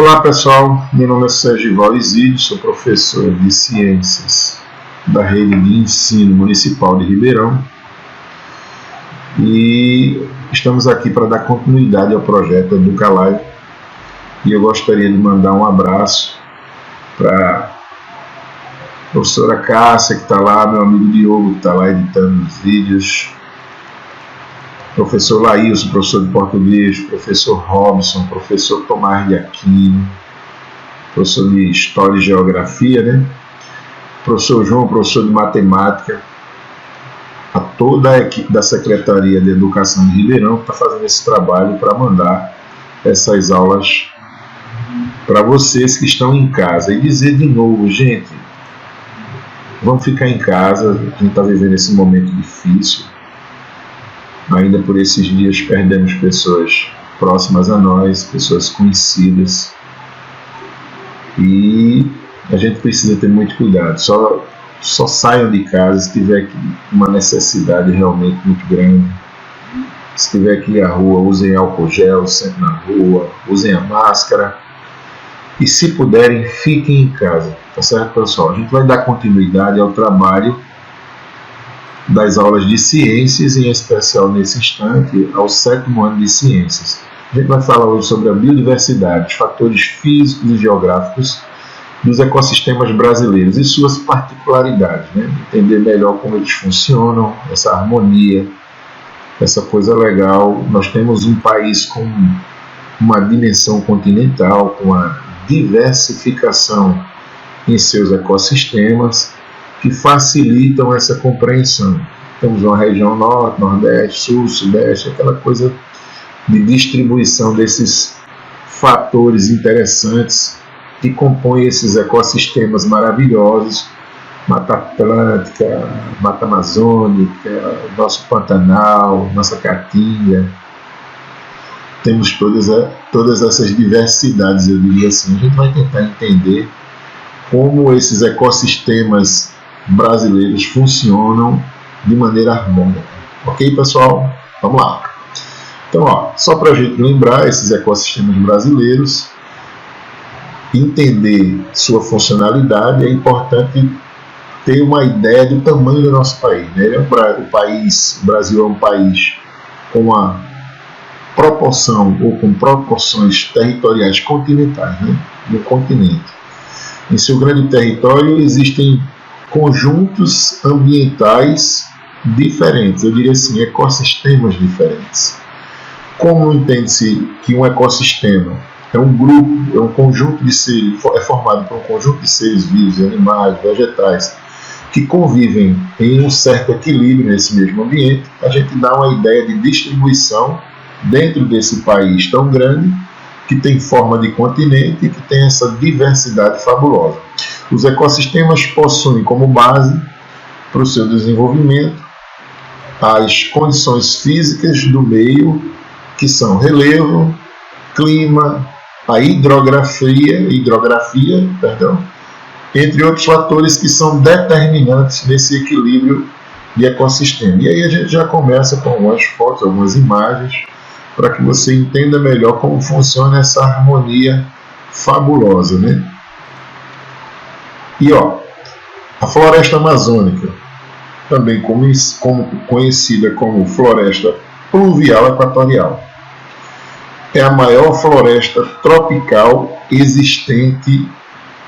Olá pessoal, meu nome é Sergival Isidio, sou professor de Ciências da Rede de Ensino Municipal de Ribeirão e estamos aqui para dar continuidade ao projeto EducaLive e eu gostaria de mandar um abraço para a professora Cássia, que está lá, meu amigo Diogo, que está lá editando os vídeos, professor Laílson, professor de português, professor Robson, professor Tomás de Aquino, professor de História e Geografia, né? Professor João, professor de Matemática, a toda a equipe da Secretaria de Educação de Ribeirão que está fazendo esse trabalho para mandar essas aulas para vocês que estão em casa. E dizer de novo, gente, vamos ficar em casa, a gente está vivendo esse momento difícil. Ainda por esses dias perdemos pessoas próximas a nós, pessoas conhecidas. E a gente precisa ter muito cuidado. Só saiam de casa se tiver uma necessidade realmente muito grande. Se tiver que ir à rua, usem álcool gel sempre na rua, usem a máscara. E se puderem, fiquem em casa. Tá certo, pessoal? A gente vai dar continuidade ao trabalho das aulas de ciências, em especial nesse instante, ao 7º ano de ciências. A gente vai falar hoje sobre a biodiversidade, os fatores físicos e geográficos dos ecossistemas brasileiros e suas particularidades, né? Entender melhor como eles funcionam, essa harmonia, essa coisa legal. Nós temos um país com uma dimensão continental, com uma diversificação em seus ecossistemas, que facilitam essa compreensão. Temos uma região norte, nordeste, sul, sudeste, aquela coisa de distribuição desses fatores interessantes que compõem esses ecossistemas maravilhosos, Mata Atlântica, Mata Amazônica, nosso Pantanal, nossa Caatinga. Temos todas essas diversidades, eu diria assim. A gente vai tentar entender como esses ecossistemas brasileiros funcionam de maneira harmônica. Ok, pessoal? Vamos lá. Então, só para a gente lembrar, esses ecossistemas brasileiros, entender sua funcionalidade, é importante ter uma ideia do tamanho do nosso país, né? O Brasil é um país com uma proporção ou com proporções territoriais continentais, né? No continente. Em seu grande território existem conjuntos ambientais diferentes, eu diria assim, ecossistemas diferentes. Como entende-se que um ecossistema é um grupo, é um conjunto de seres, é formado por um conjunto de seres vivos, animais, vegetais, que convivem em um certo equilíbrio nesse mesmo ambiente, a gente dá uma ideia de distribuição dentro desse país tão grande, que tem forma de continente e que tem essa diversidade fabulosa. Os ecossistemas possuem como base para o seu desenvolvimento as condições físicas do meio, que são relevo, clima, a hidrografia, entre outros fatores que são determinantes nesse equilíbrio de ecossistema. E aí a gente já começa com algumas fotos, algumas imagens, para que você entenda melhor como funciona essa harmonia fabulosa, né? E a floresta amazônica, também conhecida como floresta pluvial equatorial, é a maior floresta tropical existente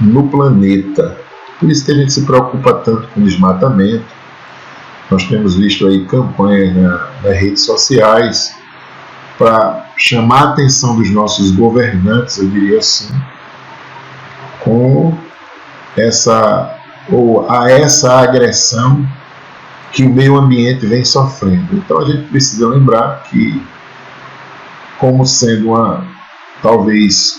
no planeta. Por isso que a gente se preocupa tanto com desmatamento. Nós temos visto aí campanhas nas redes sociais para chamar a atenção dos nossos governantes, eu diria assim, com essa agressão que o meio ambiente vem sofrendo. Então a gente precisa lembrar que, como sendo talvez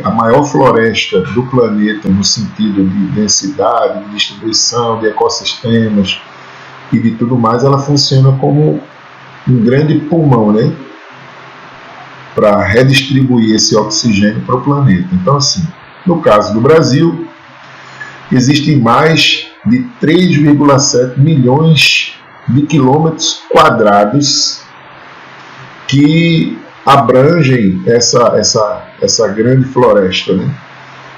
a maior floresta do planeta no sentido de densidade, de distribuição, de ecossistemas e de tudo mais, ela funciona como um grande pulmão, né? Para redistribuir esse oxigênio para o planeta. Então, assim, no caso do Brasil, existem mais de 3,7 milhões de quilômetros quadrados que abrangem essa essa grande floresta, né?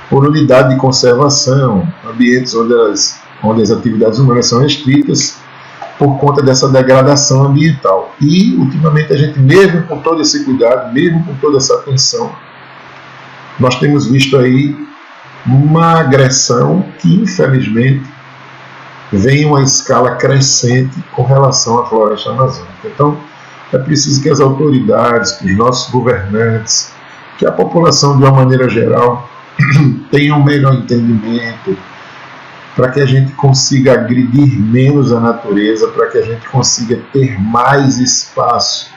Por unidade de conservação, ambientes onde as atividades humanas são restritas por conta dessa degradação ambiental. E, ultimamente, a gente, mesmo com todo esse cuidado, mesmo com toda essa atenção, nós temos visto aí uma agressão que, infelizmente, vem em uma escala crescente com relação à floresta amazônica. Então, é preciso que as autoridades, que os nossos governantes, que a população, de uma maneira geral, tenham um melhor entendimento, para que a gente consiga agredir menos a natureza, para que a gente consiga ter mais espaço,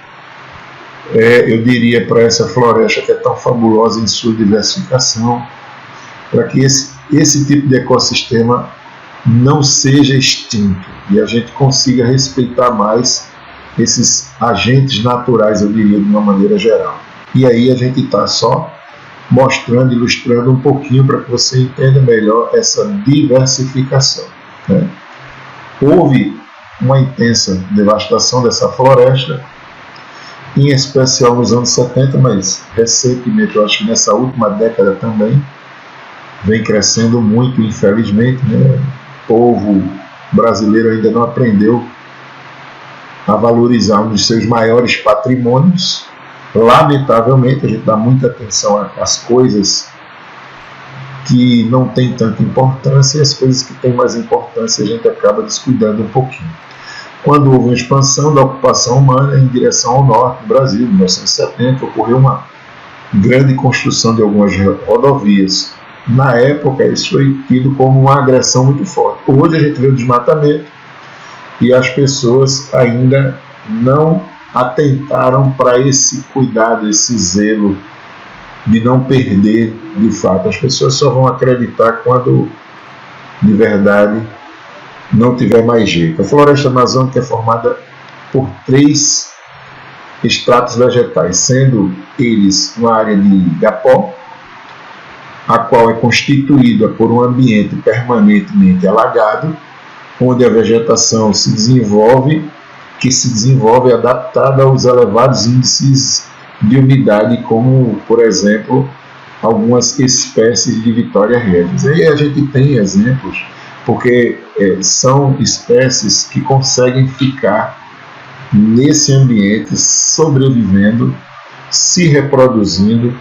eu diria, para essa floresta que é tão fabulosa em sua diversificação, para que esse tipo de ecossistema não seja extinto e a gente consiga respeitar mais esses agentes naturais, eu diria, de uma maneira geral. E aí a gente está só mostrando, ilustrando um pouquinho para que você entenda melhor essa diversificação, né? Houve uma intensa devastação dessa floresta, em especial nos anos 70, mas recentemente, eu acho que nessa última década também, vem crescendo muito, infelizmente, né? O povo brasileiro ainda não aprendeu a valorizar um dos seus maiores patrimônios. Lamentavelmente, a gente dá muita atenção às coisas que não têm tanta importância, e as coisas que têm mais importância a gente acaba descuidando um pouquinho. Quando houve uma expansão da ocupação humana em direção ao norte do Brasil, em 1970, ocorreu uma grande construção de algumas rodovias. Na época, isso foi tido como uma agressão muito forte. Hoje a gente vê o desmatamento e as pessoas ainda não atentaram para esse cuidado, esse zelo de não perder de fato. As pessoas só vão acreditar quando de verdade não tiver mais jeito. A floresta amazônica é formada por 3 estratos vegetais, sendo eles uma área de igapó, a qual é constituída por um ambiente permanentemente alagado, onde a vegetação se desenvolve adaptada aos elevados índices de umidade, como, por exemplo, algumas espécies de Vitória Regis. Aí a gente tem exemplos, porque são espécies que conseguem ficar nesse ambiente, sobrevivendo, se reproduzindo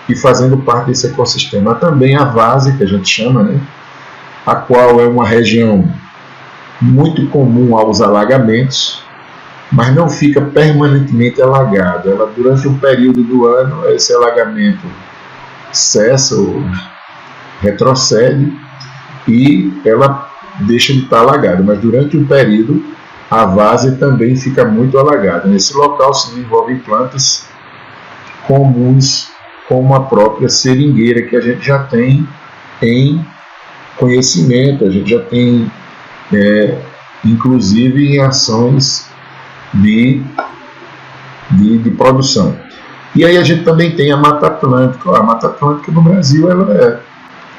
e fazendo parte desse ecossistema. Também a várzea, que a gente chama, né? A qual é uma região muito comum aos alagamentos, mas não fica permanentemente alagada. Ela, durante um período do ano, esse alagamento cessa ou retrocede e ela deixa de estar alagada, mas durante um período a várzea também fica muito alagada. Nesse local se desenvolvem plantas comuns, como a própria seringueira, que a gente já tem em conhecimento, a gente já tem inclusive em ações de produção. E aí a gente também tem a Mata Atlântica. A Mata Atlântica no Brasil ela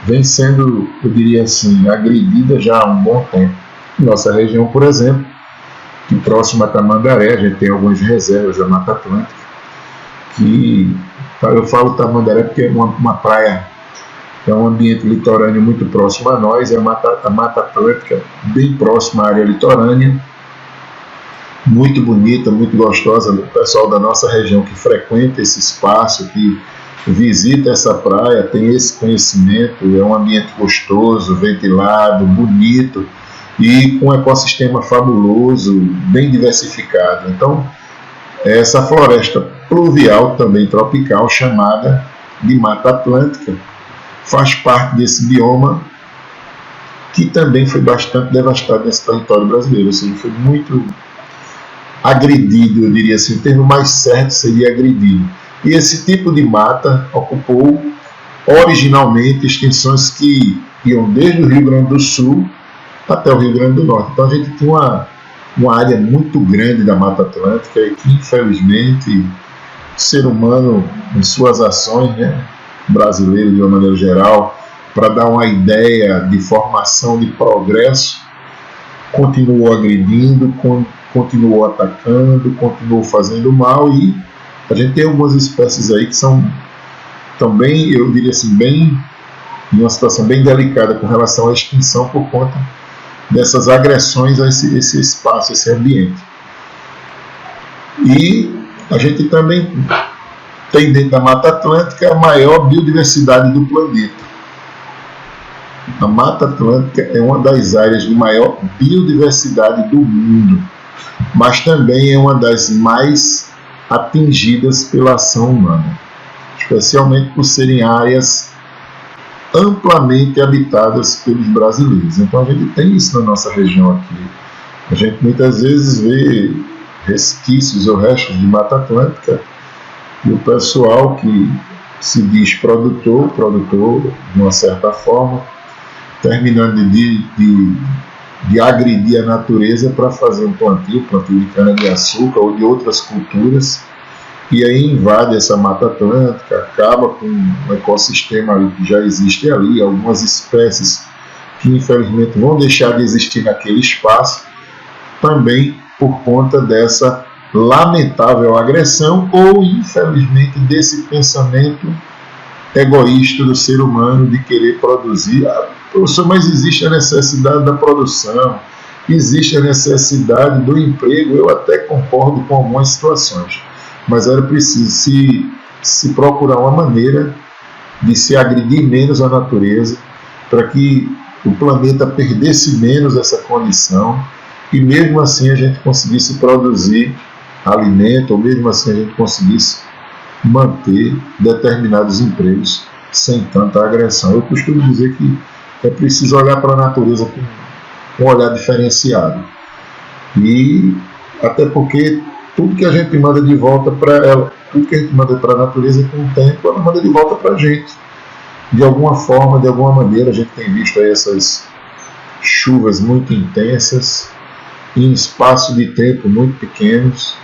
vem sendo, eu diria assim, agredida já há um bom tempo. Nossa região, por exemplo, que próximo a Tamandaré, a gente tem algumas reservas da Mata Atlântica, que eu falo Tamandaré porque é uma praia, é um ambiente litorâneo muito próximo a nós, é a Mata Atlântica bem próxima à área litorânea, muito bonita, muito gostosa. O pessoal da nossa região que frequenta esse espaço, que visita essa praia, tem esse conhecimento. É um ambiente gostoso, ventilado, bonito e com um ecossistema fabuloso, bem diversificado. Então, essa floresta pluvial, também tropical, chamada de Mata Atlântica, faz parte desse bioma que também foi bastante devastado nesse território brasileiro. Ou seja, foi muito agredido, eu diria assim, o termo mais certo seria agredido. E esse tipo de mata ocupou originalmente extensões que iam desde o Rio Grande do Sul até o Rio Grande do Norte. Então a gente tinha uma área muito grande da Mata Atlântica e que, infelizmente, o ser humano, em suas ações, né, brasileiro de uma maneira geral, para dar uma ideia de formação de progresso, continuou agredindo, continuou atacando, continuou fazendo mal, e a gente tem algumas espécies aí que são também, eu diria assim, bem, em uma situação bem delicada com relação à extinção por conta dessas agressões a esse espaço, esse ambiente. E a gente também tem dentro da Mata Atlântica a maior biodiversidade do planeta. A Mata Atlântica é uma das áreas de maior biodiversidade do mundo, mas também é uma das mais atingidas pela ação humana, especialmente por serem áreas amplamente habitadas pelos brasileiros. Então a gente tem isso na nossa região aqui. A gente muitas vezes vê resquícios ou restos de Mata Atlântica e o pessoal que se diz produtor de uma certa forma, terminando de agredir a natureza para fazer um plantio de cana-de-açúcar ou de outras culturas, e aí invade essa Mata Atlântica, acaba com um ecossistema ali que já existe ali, algumas espécies que infelizmente vão deixar de existir naquele espaço, também por conta dessa lamentável agressão ou infelizmente desse pensamento egoísta do ser humano de querer produzir. Professor, mas existe a necessidade da produção, existe a necessidade do emprego, eu até concordo com algumas situações, mas era preciso se procurar uma maneira de se agredir menos a natureza, para que o planeta perdesse menos essa condição, e mesmo assim a gente conseguisse produzir alimento, ou mesmo assim a gente conseguisse manter determinados empregos sem tanta agressão. Eu costumo dizer que é preciso olhar para a natureza com um olhar diferenciado. E até porque tudo que a gente manda de volta para ela, tudo que a gente manda para a natureza com o tempo, ela manda de volta para a gente. De alguma forma, de alguma maneira, a gente tem visto aí essas chuvas muito intensas, em espaço de tempo muito pequenos,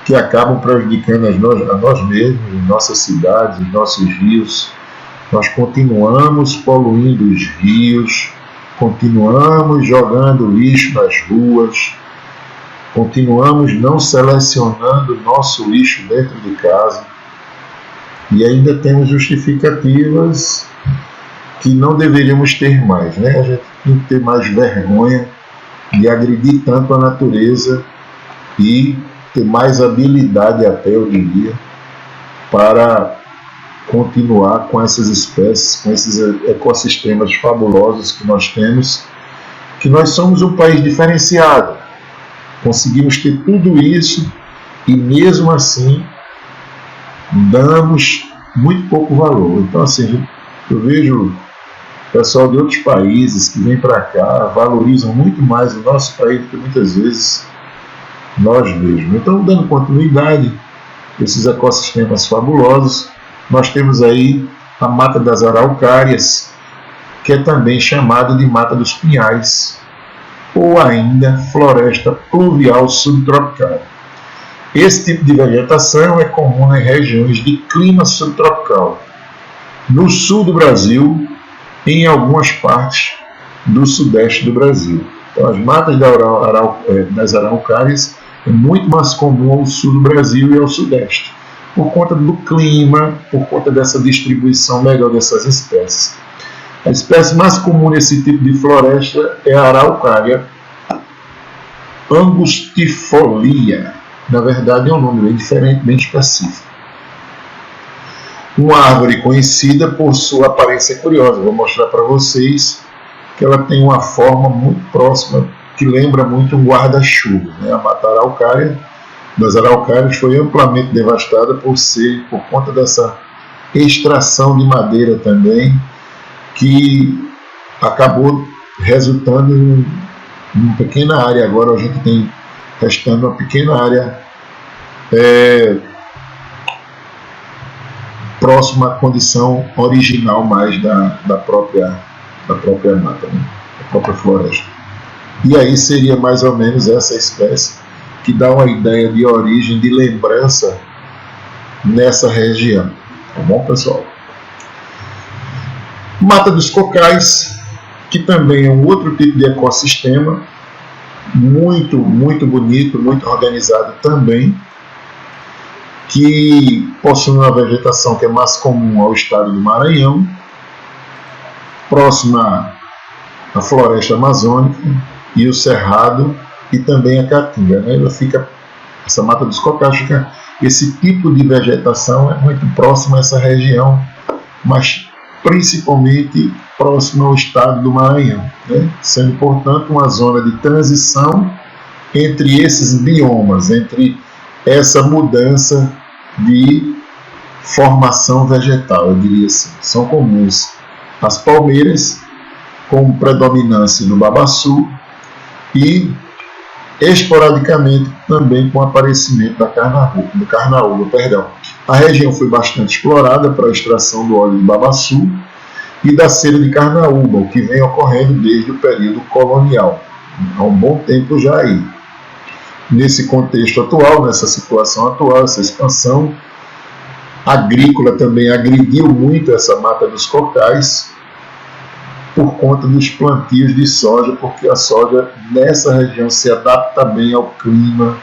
que acabam prejudicando a nós mesmos, nossas cidades, nossos rios. Nós continuamos poluindo os rios, continuamos jogando lixo nas ruas, continuamos não selecionando nosso lixo dentro de casa, e ainda temos justificativas que não deveríamos ter mais, né? A gente tem que ter mais vergonha de agredir tanto a natureza e ter mais habilidade, até eu diria, para continuar com essas espécies, com esses ecossistemas fabulosos que nós temos, que nós somos um país diferenciado. Conseguimos ter tudo isso e mesmo assim damos muito pouco valor. Então, assim, eu vejo pessoal de outros países que vêm para cá, valorizam muito mais o nosso país do que muitas vezes nós mesmos. Então, dando continuidade a esses ecossistemas fabulosos, nós temos aí a Mata das Araucárias, que é também chamada de Mata dos Pinhais, ou ainda Floresta Pluvial Subtropical. Esse tipo de vegetação é comum em regiões de clima subtropical, no sul do Brasil e em algumas partes do sudeste do Brasil. Então, as matas das araucárias é muito mais comum ao sul do Brasil e ao sudeste, por conta do clima, por conta dessa distribuição melhor dessas espécies. A espécie mais comum nesse tipo de floresta é a araucária angustifolia. Na verdade é um nome bem diferente, bem específico. Uma árvore conhecida por sua aparência curiosa. Vou mostrar para vocês que ela tem uma forma muito próxima, que lembra muito um guarda-chuva, né? A mata araucária das araucárias foi amplamente devastada por conta dessa extração de madeira também, que acabou resultando em uma pequena área. Agora a gente tem restando uma pequena área próxima à condição original mais da própria mata, né? Da própria floresta. E aí seria mais ou menos essa espécie que dá uma ideia de origem, de lembrança nessa região. Tá bom, pessoal? Mata dos Cocais, que também é um outro tipo de ecossistema, muito, muito bonito, muito organizado também, que possui uma vegetação que é mais comum ao estado do Maranhão, próxima à floresta amazônica e o cerrado e também a caatinga, né? Essa mata dos cocais fica, esse tipo de vegetação é muito próximo a essa região, mas principalmente próximo ao estado do Maranhão, né? Sendo, portanto, uma zona de transição entre esses biomas, entre essa mudança de formação vegetal, eu diria assim. São comuns as palmeiras, com predominância no babaçu, e esporadicamente também com o aparecimento do carnaúba. A região foi bastante explorada para a extração do óleo de babaçu e da cera de carnaúba, o que vem ocorrendo desde o período colonial, há um bom tempo já aí. Nesse contexto atual, nessa situação atual, essa expansão agrícola também agrediu muito essa mata dos cocais por conta dos plantios de soja, porque a soja nessa região se adapta bem ao clima,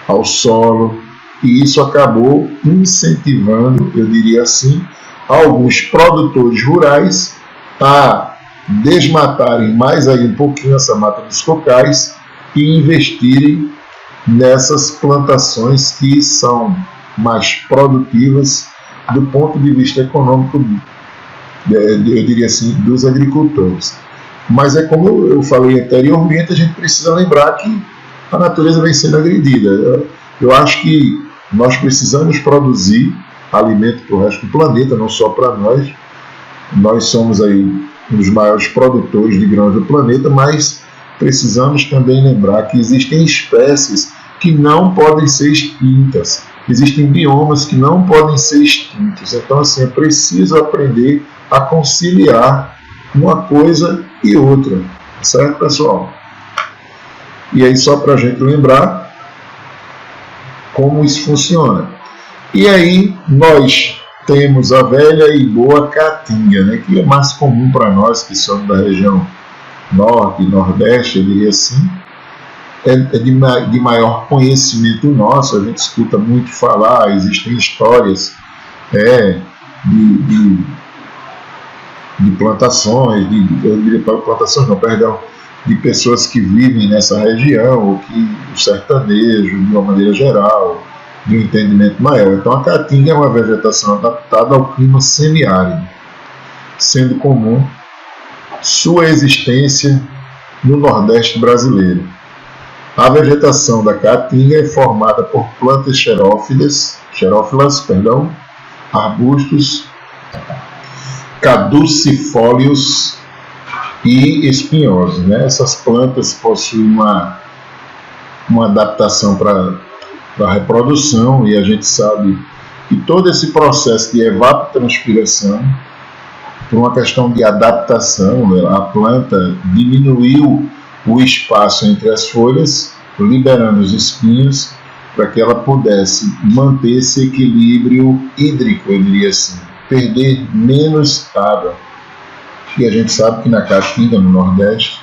ao solo, e isso acabou incentivando, eu diria assim, alguns produtores rurais a desmatarem mais aí um pouquinho essa mata dos cocais e investirem nessas plantações que são mais produtivas do ponto de vista econômico, eu diria assim, dos agricultores. Mas é como eu falei anteriormente, a gente precisa lembrar que a natureza vem sendo agredida. Eu acho que nós precisamos produzir alimento para o resto do planeta, não só para nós. Nós somos aí um dos maiores produtores de grãos do planeta, mas precisamos também lembrar que existem espécies que não podem ser extintas. Existem biomas que não podem ser extintos. Então, assim, é preciso aprender a conciliar uma coisa e outra. Certo, pessoal? E aí, só para a gente lembrar como isso funciona. E aí, nós temos a velha e boa caatinga, né, que é mais comum para nós que somos da região norte e nordeste, eu diria assim. É de maior conhecimento nosso, a gente escuta muito falar, existem histórias de plantações, eu diria plantações, não, perdão, de pessoas que vivem nessa região, ou que o sertanejo, de uma maneira geral, de um entendimento maior. Então a caatinga é uma vegetação adaptada ao clima semiárido, sendo comum sua existência no Nordeste brasileiro. A vegetação da caatinga é formada por plantas xerófilas, arbustos caducifólios e espinhosos, né? Essas plantas possuem uma adaptação para a reprodução, e a gente sabe que todo esse processo de evapotranspiração, por uma questão de adaptação, a planta diminuiu o espaço entre as folhas, liberando os espinhos, para que ela pudesse manter esse equilíbrio hídrico, eu diria assim, perder menos água. E a gente sabe que na Caatinga, no Nordeste,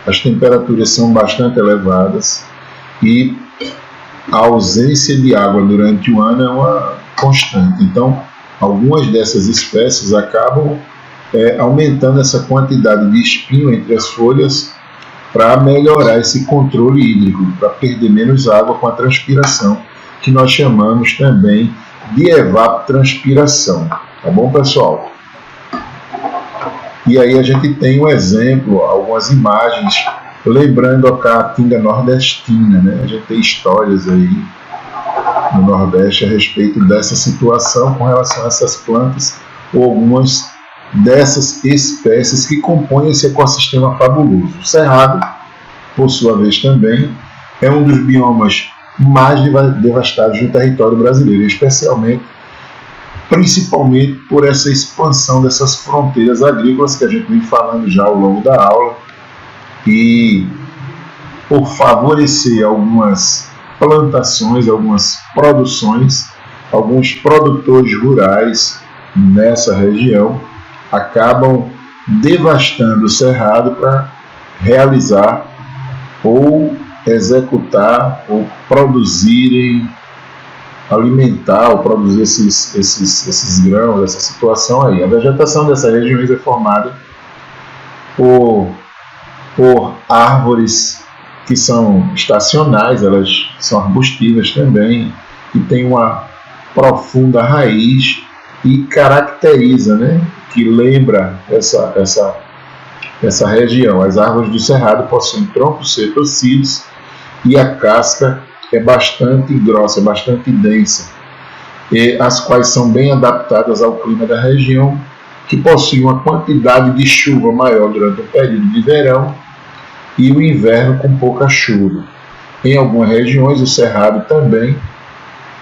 as temperaturas são bastante elevadas e a ausência de água durante o ano é uma constante. Então, algumas dessas espécies acabam aumentando essa quantidade de espinho entre as folhas para melhorar esse controle hídrico, para perder menos água com a transpiração, que nós chamamos também de evapotranspiração. Tá bom, pessoal? E aí a gente tem um exemplo, algumas imagens, lembrando a caatinga nordestina, né? A gente tem histórias aí no Nordeste a respeito dessa situação com relação a essas plantas, ou algumas dessas espécies que compõem esse ecossistema fabuloso. O cerrado, por sua vez também, é um dos biomas mais devastados do território brasileiro, principalmente por essa expansão dessas fronteiras agrícolas que a gente vem falando já ao longo da aula, e por favorecer algumas plantações, algumas produções, alguns produtores rurais nessa região acabam devastando o cerrado para realizar ou executar ou produzirem alimentar ou produzir esses grãos, essa situação aí. A vegetação dessas regiões é formada por árvores que são estacionais, elas são arbustivas também, e tem uma profunda raiz e caracteriza, né, que lembra essa região. As árvores do cerrado possuem troncos retorcidos e a casca é bastante grossa, é bastante densa, e as quais são bem adaptadas ao clima da região, que possui uma quantidade de chuva maior durante o período de verão e o inverno com pouca chuva. Em algumas regiões, o cerrado também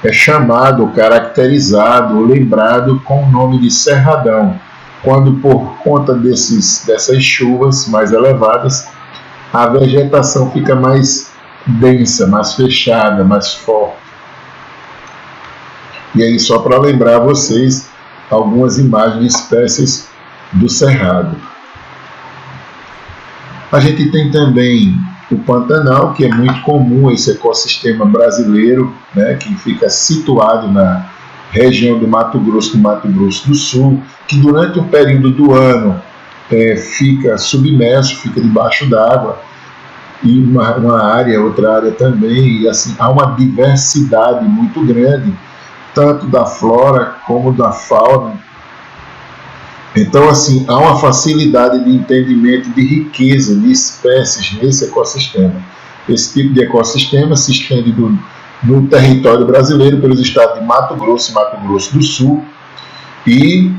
é chamado, caracterizado, lembrado com o nome de cerradão, quando por conta dessas chuvas mais elevadas, a vegetação fica mais densa, mais fechada, mais forte. E aí, só para lembrar vocês algumas imagens de espécies do cerrado. A gente tem também o Pantanal, que é muito comum, esse ecossistema brasileiro, né, que fica situado na região do Mato Grosso do Sul, que durante um período do ano fica submerso, fica debaixo d'água, e uma área, outra área também, e assim, há uma diversidade muito grande, tanto da flora como da fauna. Então, assim, há uma facilidade de entendimento de riqueza de espécies nesse ecossistema. Esse tipo de ecossistema se estende no território brasileiro, pelos estados de Mato Grosso e Mato Grosso do Sul, e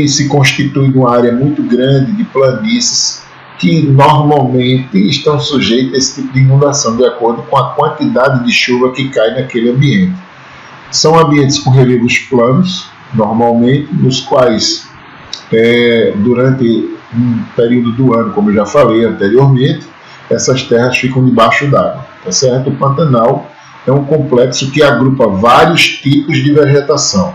se constitui uma área muito grande de planícies que normalmente estão sujeitas a esse tipo de inundação, de acordo com a quantidade de chuva que cai naquele ambiente. São ambientes com relevos planos, normalmente, nos quais, durante um período do ano, como eu já falei anteriormente, essas terras ficam debaixo d'água. Tá certo? O Pantanal é um complexo que agrupa vários tipos de vegetação,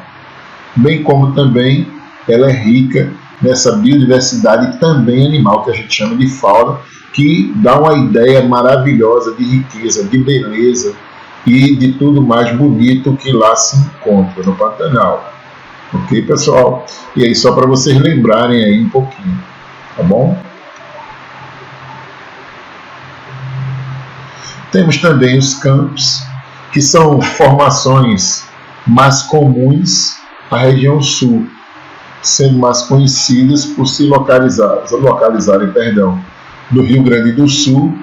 bem como também ela é rica nessa biodiversidade também animal, que a gente chama de fauna, que dá uma ideia maravilhosa de riqueza, de beleza e de tudo mais bonito que lá se encontra no Pantanal. Ok, pessoal? E aí, só para vocês lembrarem aí um pouquinho, tá bom? Temos também os campos, que são formações mais comuns na região sul, sendo mais conhecidas por se localizarem no Rio Grande do Sul,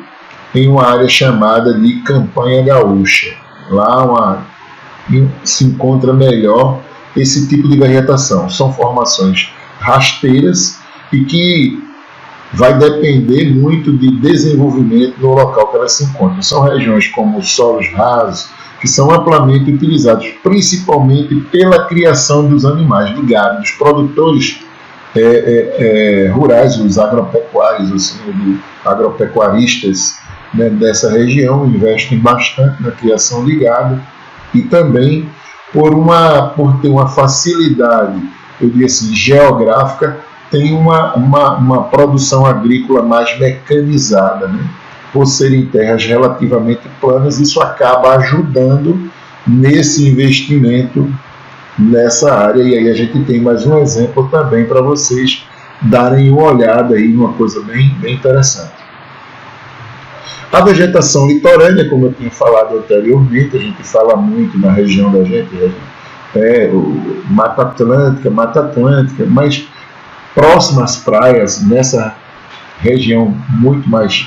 em uma área chamada de Campanha Gaúcha. Lá se encontra melhor esse tipo de vegetação. São formações rasteiras e que vai depender muito de desenvolvimento no local que elas se encontram. São regiões como solos rasos, que são amplamente utilizados, principalmente pela criação dos animais de gado, dos produtores rurais, os agropecuários, assim, agropecuaristas, né, dessa região, investem bastante na criação de gado, e também por ter uma facilidade, eu diria assim, geográfica, tem uma produção agrícola mais mecanizada, né? Por serem terras relativamente planas, isso acaba ajudando nesse investimento nessa área. E aí a gente tem mais um exemplo também para vocês darem uma olhada aí, uma coisa bem interessante. A vegetação litorânea, como eu tinha falado anteriormente, a gente fala muito na região da gente, Mata Atlântica, mas próximo às praias, nessa região muito mais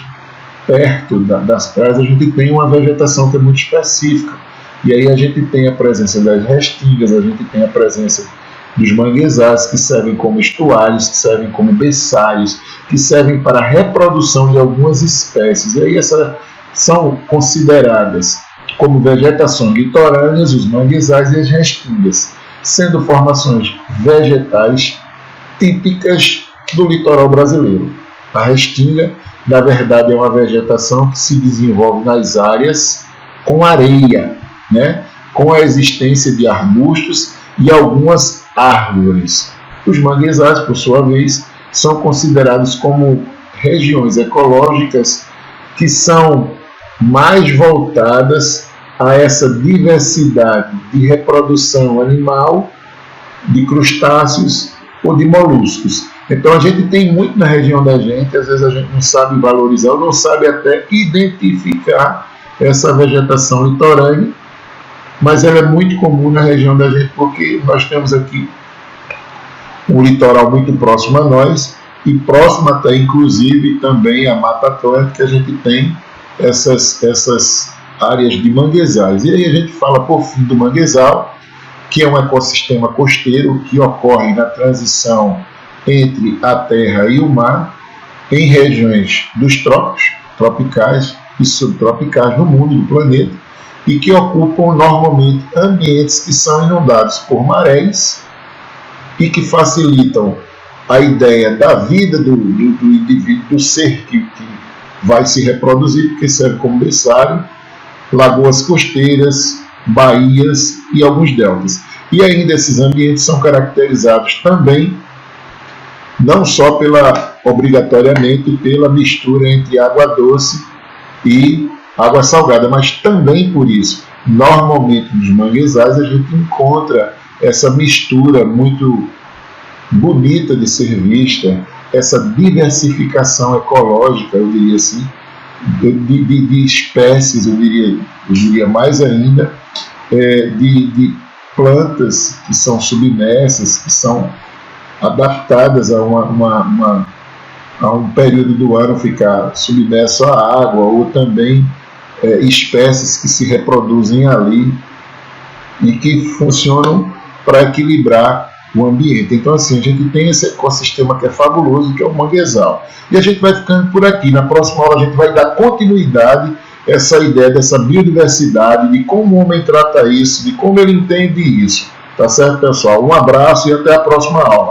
perto das praias, a gente tem uma vegetação que é muito específica. E aí a gente tem a presença das restingas, a gente tem a presença dos manguezais, que servem como estuários, que servem como berçários, que servem para a reprodução de algumas espécies. E aí essas são consideradas como vegetações litorâneas, os manguezais e as restingas, sendo formações vegetais típicas do litoral brasileiro. A restinga, na verdade, é uma vegetação que se desenvolve nas áreas com areia, né? Com a existência de arbustos e algumas árvores. Os manguezais, por sua vez, são considerados como regiões ecológicas que são mais voltadas a essa diversidade de reprodução animal, de crustáceos ou de moluscos. Então a gente tem muito na região da gente, às vezes a gente não sabe valorizar, ou não sabe até identificar essa vegetação litorânea, mas ela é muito comum na região da gente, porque nós temos aqui um litoral muito próximo a nós, e próximo até inclusive também a Mata Atlântica, a gente tem essas áreas de manguezais. E aí a gente fala por fim do manguezal, que é um ecossistema costeiro que ocorre na transição entre a terra e o mar, em regiões dos trópicos, tropicais e subtropicais no mundo, do planeta, e que ocupam normalmente ambientes que são inundados por marés e que facilitam a ideia da vida do indivíduo, do ser que vai se reproduzir, porque serve como berçário, lagoas costeiras, baías e alguns deltas. E ainda esses ambientes são caracterizados também não só obrigatoriamente pela mistura entre água doce e água salgada, mas também por isso, normalmente nos manguezais a gente encontra essa mistura muito bonita de ser vista, essa diversificação ecológica, eu diria assim, de espécies, eu diria mais ainda, de plantas que são submersas, que são adaptadas a um período do ano ficar submerso à água, ou também espécies que se reproduzem ali e que funcionam para equilibrar o ambiente. Então, assim, a gente tem esse ecossistema que é fabuloso, que é o manguezal. E a gente vai ficando por aqui. Na próxima aula a gente vai dar continuidade a essa ideia dessa biodiversidade, de como o homem trata isso, de como ele entende isso. Tá certo, pessoal? Um abraço e até a próxima aula.